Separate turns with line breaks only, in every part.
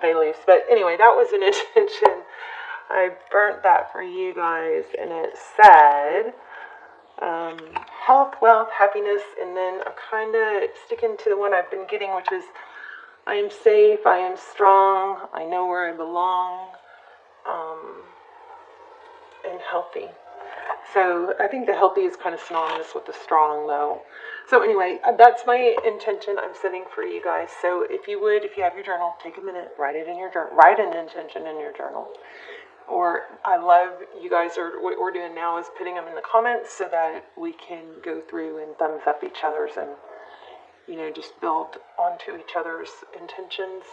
bay leaves. But anyway, that was an intention. I burnt that for you guys, and it said health, wealth, happiness, and then I'm kind of sticking to the one I've been getting, which is I am safe, I am strong, I know where I belong, and healthy. So I think the healthy is kind of synonymous with the strong, though. So anyway, that's my intention I'm setting for you guys. So if you have your journal, take a minute, write it in your journal, write an intention in your journal. Or I love you guys are what we're doing now is putting them in the comments so that we can go through and thumbs up each other's and just build onto each other's intentions.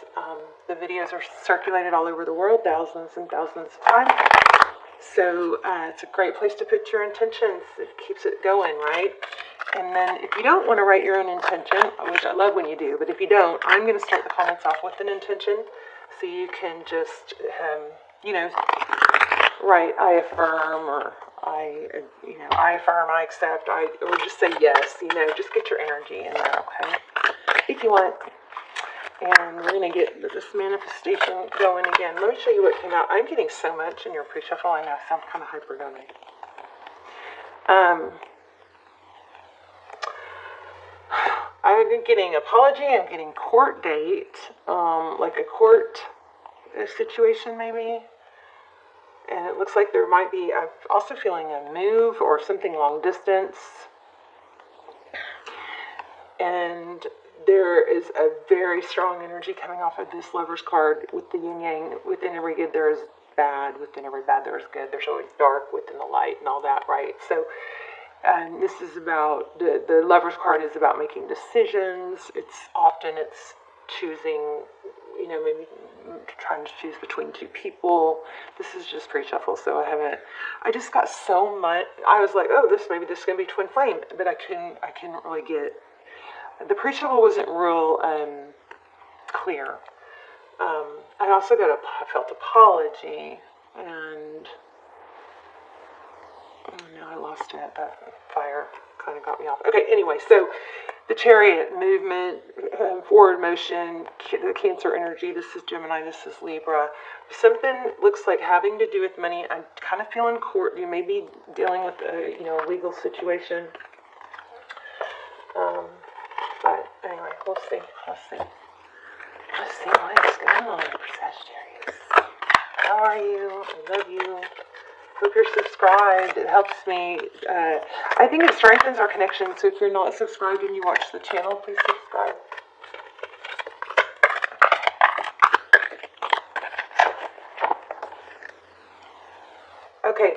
The videos are circulated all over the world, thousands and thousands of times. So it's a great place to put your intentions. It keeps it going, right? And then if you don't want to write your own intention, which I love when you do, but if you don't, I'm going to start the comments off with an intention. So you can just, write I affirm or I affirm, I accept, or just say yes, just get your energy in there, okay? If you want. And we're going to get this manifestation going again. Let me show you what came out. I'm getting so much in your pre-shuffle. I know I sound kind of hyperdonic. I'm getting apology. I'm getting court date, like a court situation maybe. And it looks like there might be, I'm also feeling a move or something long distance. And there is a very strong energy coming off of this Lover's card with the yin yang. Within every good there is bad. Within every bad there is good. There's always dark within the light and all that, right? So this is about, the Lover's card is about making decisions. It's choosing, maybe trying to choose between two people. This is just pre-shuffle, so I just got so much. I was like, oh, this is going to be twin flame, but I couldn't really get. The pre-shuffle wasn't real clear. I also felt apology, and no, I lost it. That fire kind of got me off. Okay, anyway, so the Chariot movement, forward motion, the Cancer energy. This is Gemini. This is Libra. Something looks like having to do with money. I'm kind of feeling court. You may be dealing with a legal situation. But anyway, we'll see. Let's see what is going on for Sagittarius. How are you? I love you. Hope you're subscribed. It helps me. I think it strengthens our connection. So if you're not subscribed and you watch the channel, please subscribe. Okay.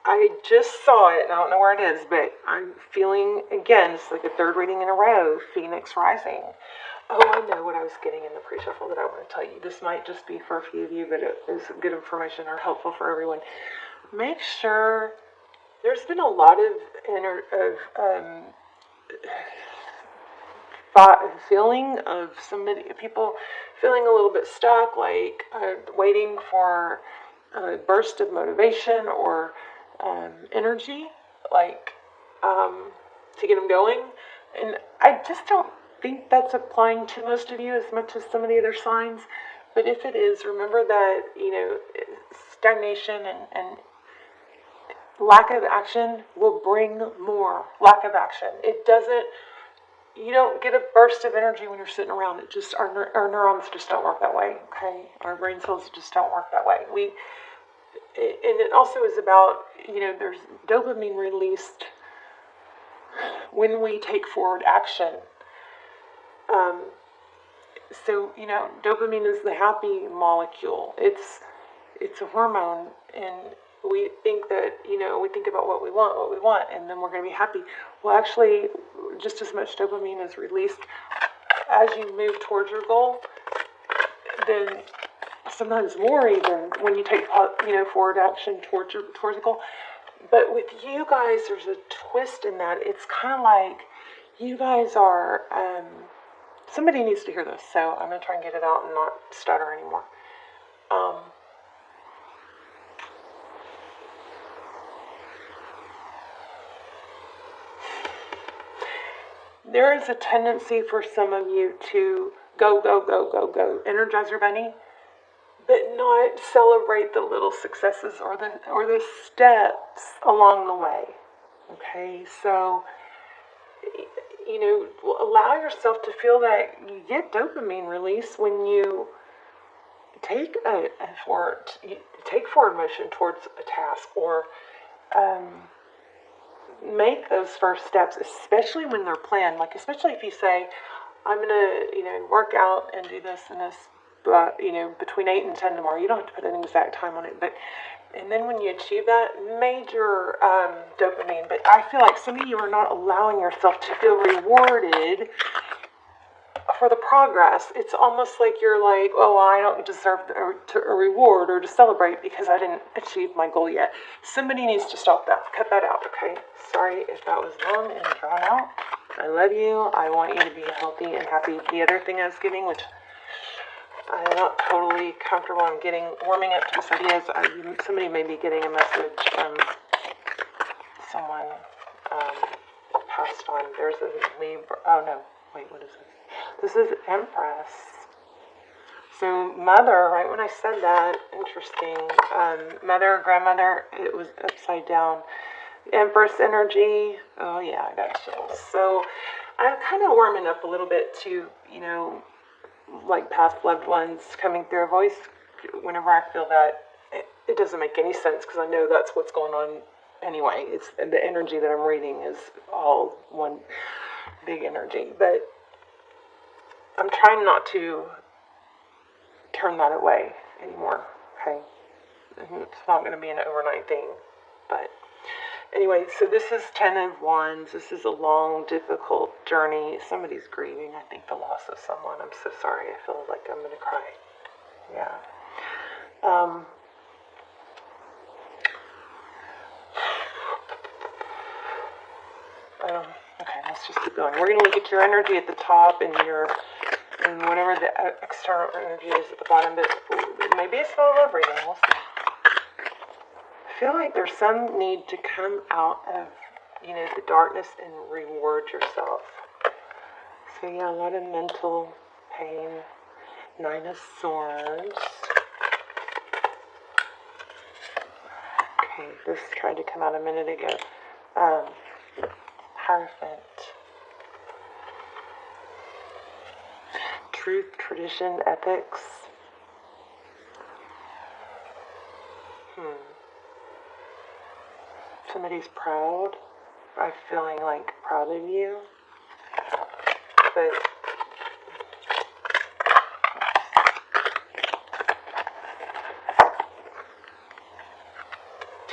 I just saw it, and I don't know where it is, but I'm feeling, again, it's like a third reading in a row, Phoenix Rising. Oh, I know what I was getting in the pre-shuffle that I want to tell you. This might just be for a few of you, but it is good information or helpful for everyone. Make sure, there's been a lot of feeling of people feeling a little bit stuck, like waiting for a burst of motivation or energy, like to get them going. And I just don't think that's applying to most of you as much as some of the other signs. But if it is, remember that, stagnation and lack of action will bring more lack of action. You don't get a burst of energy when you're sitting around. It just, our neurons just don't work that way, okay? Our brain cells just don't work that way. And it also is about, there's dopamine released when we take forward action. So, dopamine is the happy molecule. It's a hormone, and we think that, we think about what we want, and then we're going to be happy. Well, actually, just as much dopamine is released as you move towards your goal, then sometimes more even when you take, forward action towards the goal. But with you guys, there's a twist in that. It's kind of like you guys are, somebody needs to hear this, so I'm going to try and get it out and not stutter anymore. There is a tendency for some of you to go, go, go, go, go, Energizer Bunny, but not celebrate the little successes or the steps along the way. Okay, so allow yourself to feel that you get dopamine release when you take take forward motion towards a task, or make those first steps, especially when they're planned. Like, especially if you say, I'm gonna, work out and do this and this, between 8 and 10 tomorrow. You don't have to put an exact time on it, and then when you achieve that, major dopamine. But I feel like some of you are not allowing yourself to feel rewarded for the progress. It's almost like you're like, oh, well, I don't deserve a reward or to celebrate because I didn't achieve my goal yet. Somebody needs to stop that. Cut that out, okay? Sorry if that was long and drawn out. I love you. I want you to be healthy and happy. The other thing I was giving, which I'm not totally comfortable, I'm warming up to this idea, is somebody may be getting a message from someone passed on. There's a Libra. Oh, no. Wait, what is this? This is Empress. So mother, right when I said that, interesting. Mother, grandmother, it was upside down. Empress energy. Oh yeah, I got chills. So I'm kind of warming up a little bit to, like past loved ones coming through. I've always, whenever I feel that, it doesn't make any sense because I know that's what's going on anyway. It's the energy that I'm reading is all one big energy, but I'm trying not to turn that away anymore, okay? It's not going to be an overnight thing, but anyway, so this is 10 of Wands. This is a long, difficult journey. Somebody's grieving, I think, the loss of someone. I'm so sorry. I feel like I'm going to cry. Yeah. Okay, let's just keep going. We're going to look at your energy at the top and whatever the external energy is at the bottom, but maybe it's not love reading. We'll see. I feel like there's some need to come out of, the darkness and reward yourself. So yeah, a lot of mental pain. 9 of Swords. Okay, this tried to come out a minute ago. Hierophant. Truth, tradition, ethics. Somebody's proud. I'm feeling like proud of you. But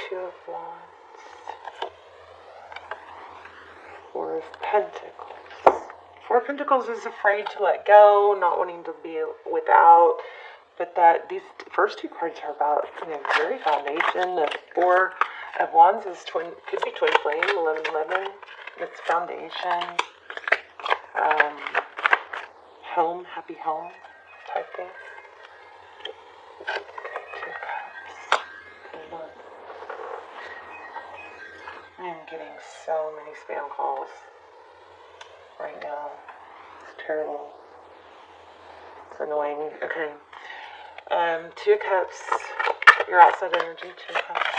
Two of Wands. 4 of Pentacles. 4 of Pentacles is afraid to let go, not wanting to be without. But these first 2 cards are about, very foundation. The 4 of Wands is could be twin flame, 11-11. It's foundation, home, happy home type thing. Okay, 2 cups. Hold on. I'm getting so many spam calls right now. It's terrible. It's annoying. Okay. 2 cups. Your outside energy, 2 cups.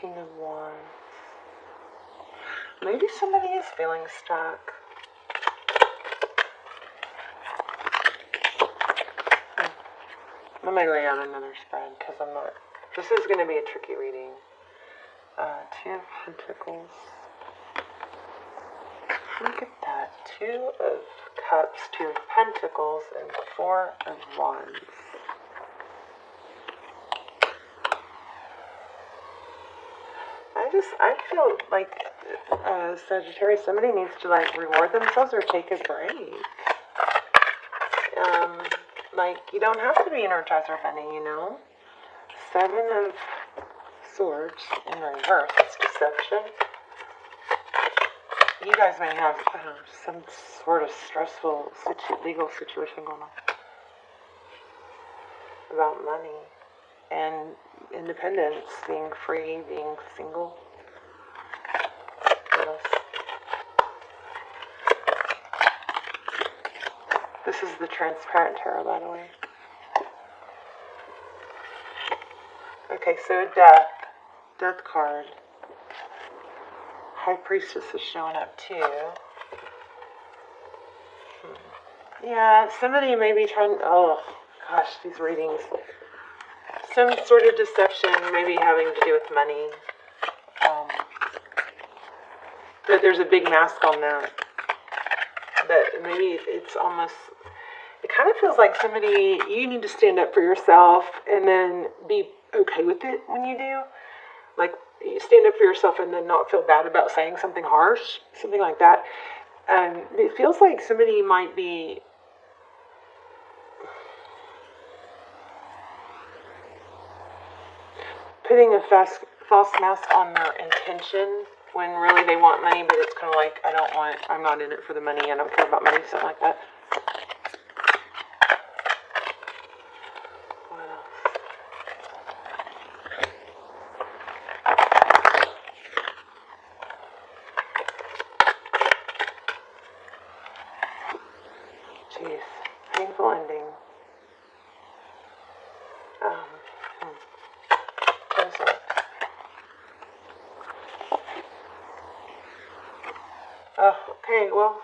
King of Wands. Maybe somebody is feeling stuck. Let me lay out another spread because I'm not. This is going to be a tricky reading. 2 of Pentacles. Look at that. 2 of Cups, 2 of Pentacles, and 4 of Wands. I feel like Sagittarius, somebody needs to reward themselves or take a break. You don't have to be Energizer Bunny, 7 of Swords in reverse. It's deception. You guys may have some sort of stressful legal situation going on about money. and independence, being free, being single. What else? This is the transparent tarot, by the way. Okay, so death card. High Priestess is showing up too. Yeah, somebody may be trying, oh gosh, these readings. Some sort of deception, maybe having to do with money. But there's a big mask on that. That maybe it's almost, it kind of feels like somebody, you need to stand up for yourself and then be okay with it when you do. Like, you stand up for yourself and then not feel bad about saying something harsh, something like that. It feels like somebody might be putting a false mask on their intention when really they want money, but it's kind of like, I'm not in it for the money, I don't care about money, something like that. What else? Jeez, painful ending. Okay, well,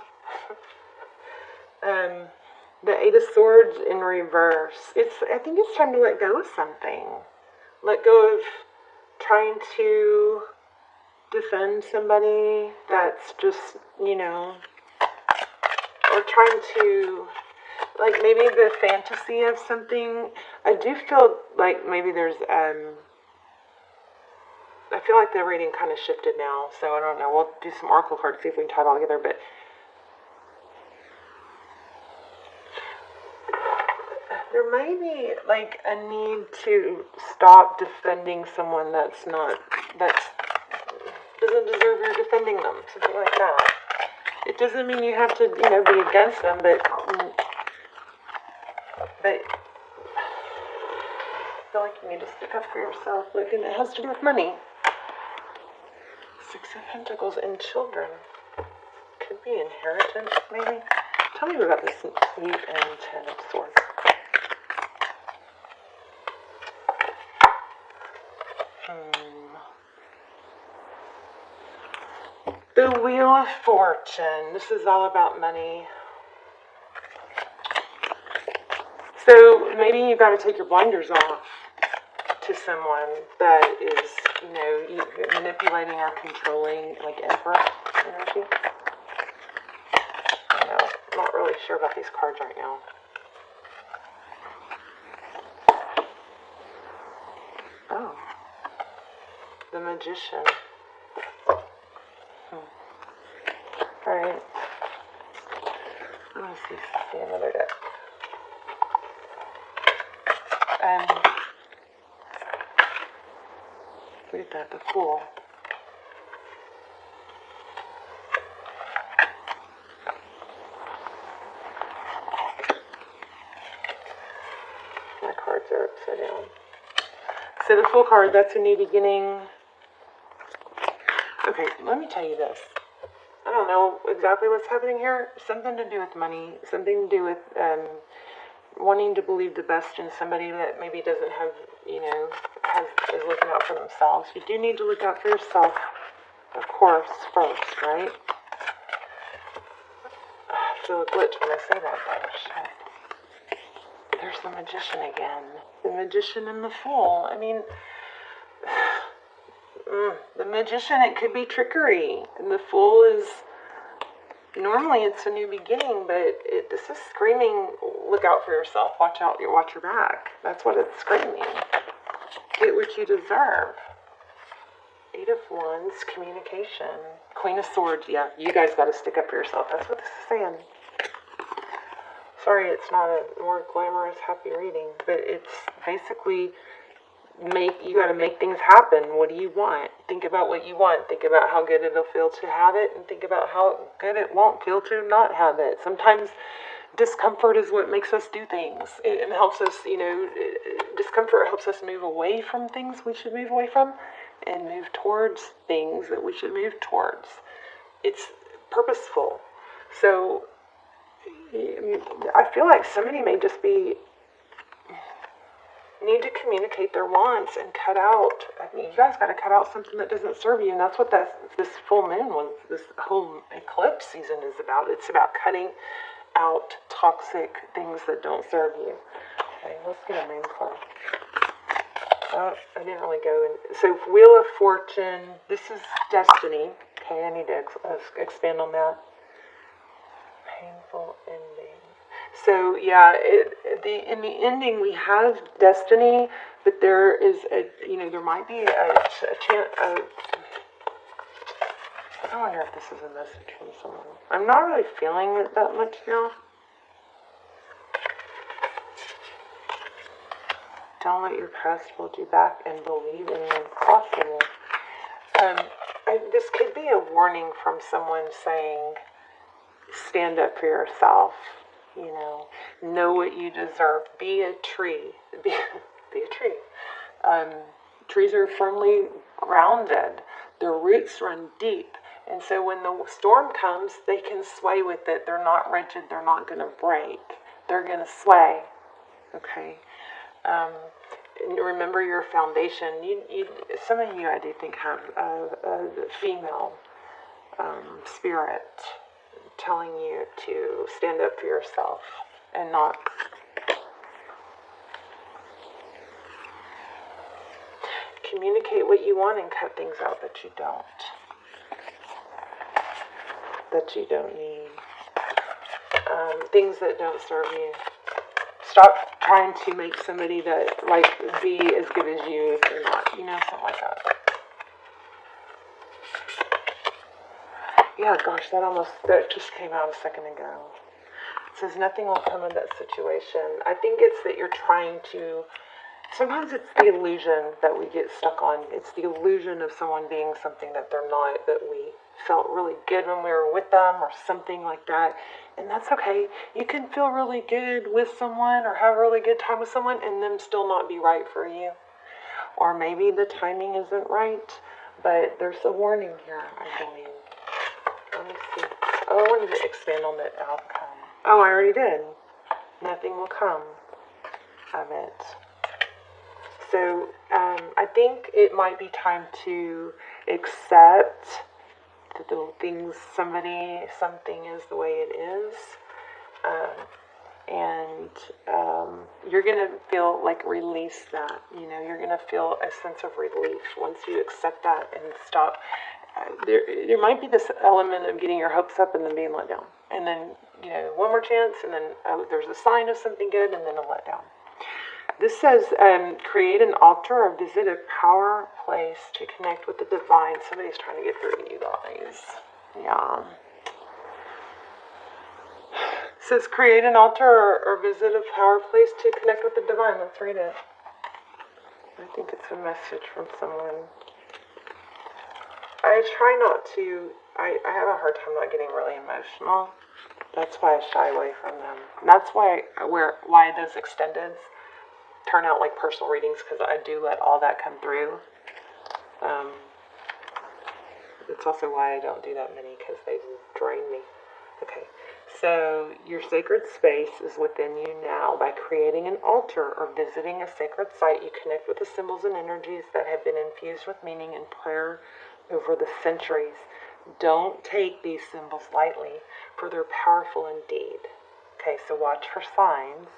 the Eight of Swords in reverse. I think it's time to let go of something. Let go of trying to defend somebody that's just, or trying to, like, maybe the fantasy of something. I do feel like maybe there's, I feel like the reading kind of shifted now, so I don't know. We'll do some oracle cards, see if we can tie it all together, but there may be, like, a need to stop defending someone that doesn't deserve your defending them, something like that. It doesn't mean you have to, be against them, but I feel like you need to stick up for yourself, like, and it has to do with money. Six of Pentacles and children. Could be inheritance, maybe. Tell me about this Eight and Ten of Swords. The Wheel of Fortune. This is all about money. So maybe you've got to take your blinders off to someone that is, manipulating or controlling, like Emperor energy. I'm not really sure about these cards right now. Oh. The Magician. Alright. Let's see another deck. Look at that, the Fool. My cards are upside down. So the Fool card, that's a new beginning. Okay, let me tell you this. I don't know exactly what's happening here. Something to do with money. Something to do with wanting to believe the best in somebody that maybe doesn't have, is looking out for themselves. You do need to look out for yourself, of course, first, right? I feel a glitch when I say that, though. Shit. There's the Magician again. The Magician and the Fool. I mean, the Magician, it could be trickery. And the Fool is, normally it's a new beginning, but this is screaming, look out for yourself. Watch out, watch your back. That's what it's screaming. Get what you deserve. Eight of Wands, communication. Queen of Swords, yeah, you guys got to stick up for yourself. That's what this is saying. Sorry, it's not a more glamorous, happy reading, but it's basically you got to make things happen. What do you want? Think about what you want. Think about how good it'll feel to have it, and think about how good it won't feel to not have it. Sometimes Discomfort is what makes us do things. It helps us, discomfort helps us move away from things we should move away from and move towards things that we should move towards. It's purposeful. So I feel like somebody may just need to communicate their wants and cut out. I mean, you guys got to cut out something that doesn't serve you, and that's what this full moon was. This whole eclipse season is about. It's about cutting out toxic things that don't serve you. Okay, let's get a moon card. Oh, I didn't really go in. So Wheel of Fortune. This is destiny. Okay, I need to expand on that. Painful ending. So yeah, in the ending we have destiny, but there is there might be a chance. I wonder if this is a message from someone. I'm not really feeling it that much now. Don't let your past hold you back and believe in the impossible. This could be a warning from someone saying, stand up for yourself. Know what you deserve. Be a tree. Be a tree. Trees are firmly grounded. Their roots run deep. And so when the storm comes, they can sway with it. They're not rigid. They're not going to break. They're going to sway. Okay? Remember your foundation. Some of you, I do think, have a female spirit telling you to stand up for yourself and not communicate what you want and cut things out that you don't need, things that don't serve you. Stop trying to make somebody that be as good as you if you're not, something like that. Yeah, gosh, that just came out a second ago. It says nothing will come of that situation. I think it's that you're trying to, sometimes it's the illusion that we get stuck on. It's the illusion of someone being something that they're not, that we felt really good when we were with them or something like that. And that's okay. You can feel really good with someone or have a really good time with someone and them still not be right for you. Or maybe the timing isn't right, but there's a warning here, I believe. Let me see. Oh, I wanted to expand on that outcome. Oh, I already did. Nothing will come of it. So I think it might be time to accept that the things, something is the way it is. And you're going to feel release that. You're going to feel a sense of relief once you accept that and stop. There might be this element of getting your hopes up and then being let down. And then, one more chance, and then there's a sign of something good, and then a letdown. This says, create an altar or visit a power place to connect with the divine. Somebody's trying to get through to you guys. Yeah. It says, create an altar or visit a power place to connect with the divine. Let's read it. I think it's a message from someone. I try not to, I have a hard time not getting really emotional. That's why I shy away from them. And that's why those extendeds turn out like personal readings, because I do let all that come through. It's also why I don't do that many, because they drain me. Okay, so your sacred space is within you now. By creating an altar or visiting a sacred site, you connect with the symbols and energies that have been infused with meaning and prayer over the centuries. Don't take these symbols lightly, for they're powerful indeed. Okay, so watch for signs.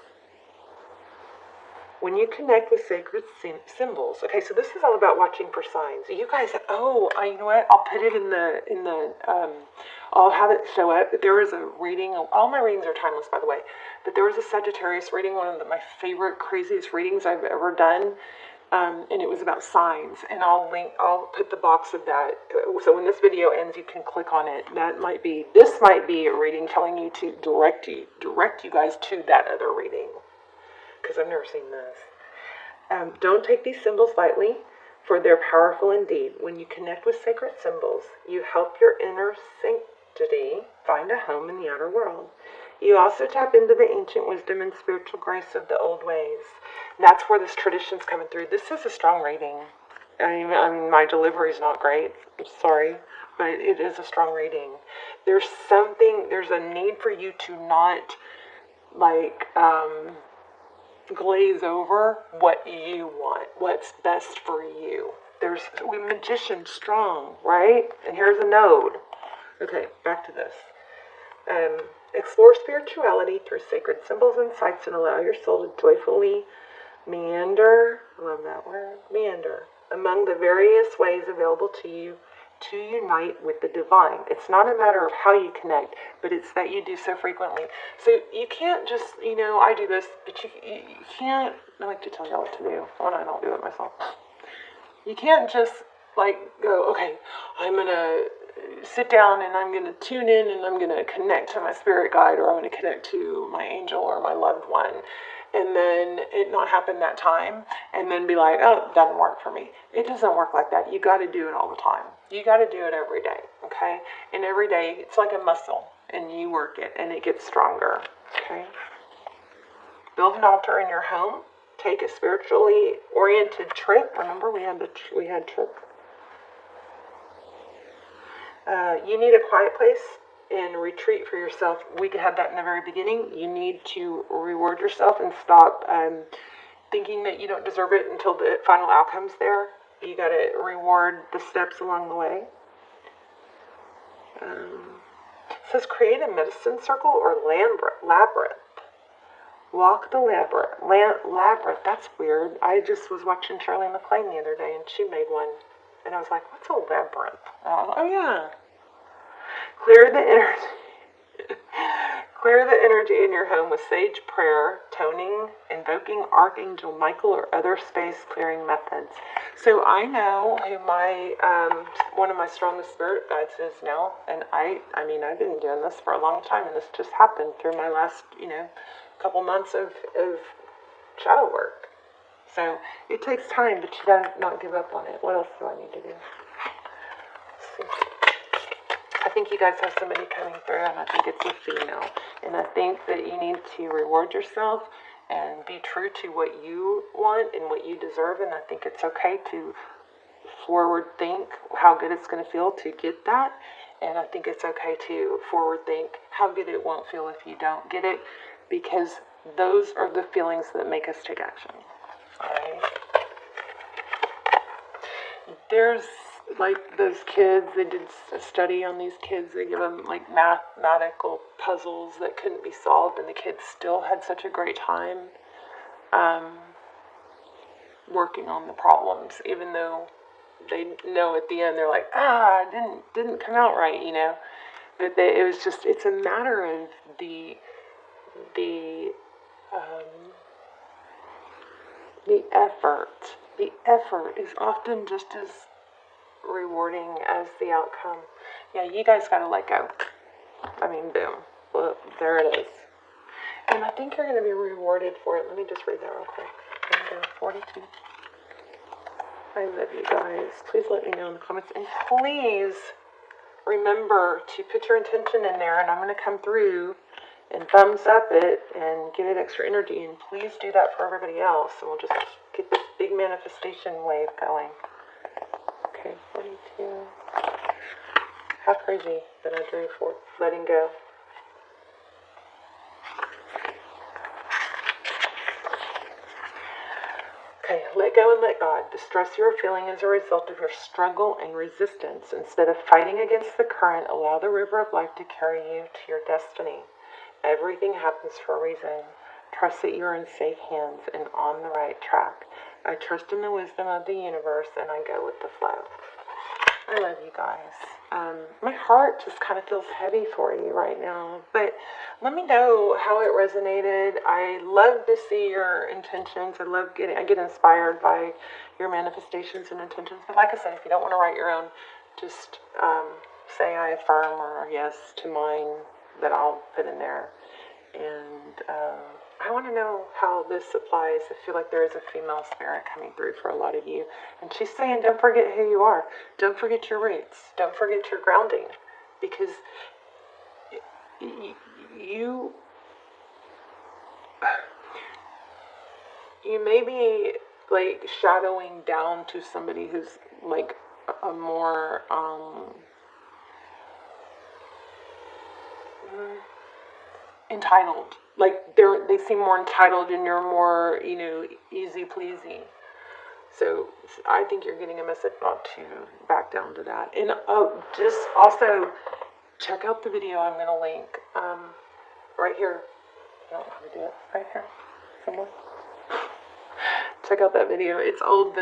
When you connect with sacred symbols, okay, so this is all about watching for signs. You guys, you know what? I'll put it I'll have it show up. There is a reading. All my readings are timeless, by the way. But there was a Sagittarius reading, one of my favorite, craziest readings I've ever done. And it was about signs, and I'll put the box of that. So when this video ends, you can click on it. This might be a reading telling you to direct you guys to that other reading, because I've never seen this. Don't take these symbols lightly, for they're powerful indeed. When you connect with sacred symbols, you help your inner sanctity find a home in the outer world. You also tap into the ancient wisdom and spiritual grace of the old ways. And that's where this tradition's coming through. This is a strong reading. I mean, my delivery is not great. I'm sorry, but it is a strong reading. There's a need for you to not, like, glaze over what you want, what's best for you. We magician strong, right? And here's a node. Okay, back to this. Explore spirituality through sacred symbols and sights and allow your soul to joyfully meander, I love that word, meander, among the various ways available to you to unite with the divine. It's not a matter of how you connect, but it's that you do so frequently. So you can't just, I do this, but you can't, I like to tell y'all what to do when I don't do it myself. You can't just go, okay, I'm going to sit down and I'm going to tune in and I'm going to connect to my spirit guide, or I'm going to connect to my angel or my loved one, and then it not happen that time, and then be like, oh, it doesn't work for me. It doesn't work like that. You got to do it all the time. You got to do it every day, okay? And every day, it's like a muscle, and you work it, and it gets stronger, okay? Build an altar in your home. Take a spiritually oriented trip. Remember, we had trip. You need a quiet place and retreat for yourself. We had that in the very beginning. You need to reward yourself and stop thinking that you don't deserve it until the final outcome's there. You got to reward the steps along the way. It says create a medicine circle or labyrinth. Walk the labyrinth. That's weird. I just was watching Shirley MacLaine the other day, and she made one. And I was like, what's a labyrinth? Oh, yeah. Clear the energy in your home with sage prayer, toning, invoking Archangel Michael, or other space clearing methods. So I know who my one of my strongest spirit guides is now, and I mean I've been doing this for a long time, and this just happened through my last couple months of shadow work. So it takes time, but you gotta not give up on it. What else do I need to do? Let's see. I think you guys have somebody coming through, and I think it's a female. And I think that you need to reward yourself and be true to what you want and what you deserve. And I think it's okay to forward think how good it's going to feel to get that. And I think it's okay to forward think how good it won't feel if you don't get it, because those are the feelings that make us take action. All right. There's like those kids, they did a study on these kids. They give them like mathematical puzzles that couldn't be solved, and the kids still had such a great time working on the problems, even though they know at the end they're like, it didn't come out right, But it's a matter of the effort. The effort is often just as rewarding as the outcome. Yeah, you guys gotta let go. I mean, boom. Well, there it is. And I think you're going to be rewarded for it. Let me just read that real quick. 42. I love you guys. Please let me know in the comments. And please remember to put your intention in there, and I'm going to come through and thumbs up it and give it extra energy. And please do that for everybody else, and we'll just get this big manifestation wave going. Okay, 42. How crazy that I drew for letting go. Okay, let go and let God. The stress you are feeling is a result of your struggle and resistance. Instead of fighting against the current, allow the river of life to carry you to your destiny. Everything happens for a reason. Trust that you are in safe hands and on the right track. I trust in the wisdom of the universe, and I go with the flow. I love you guys. My heart just kind of feels heavy for you right now, but let me know how it resonated. I love to see your intentions. I get inspired by your manifestations and intentions. But like I said, if you don't want to write your own, just say I affirm or yes to mine that I'll put in there. And I want to know how this applies. I feel like there is a female spirit coming through for a lot of you. And she's saying, don't forget who you are. Don't forget your roots. Don't forget your grounding. Because you you may be like shadowing down to somebody who's like a more entitled. Like they seem more entitled, and you're more, you know, easy pleasing. So I think you're getting a message not to back down to that. And just also check out the video I'm going to link right here. I don't know how to do it. Right here somewhere. Check out that video. It's old.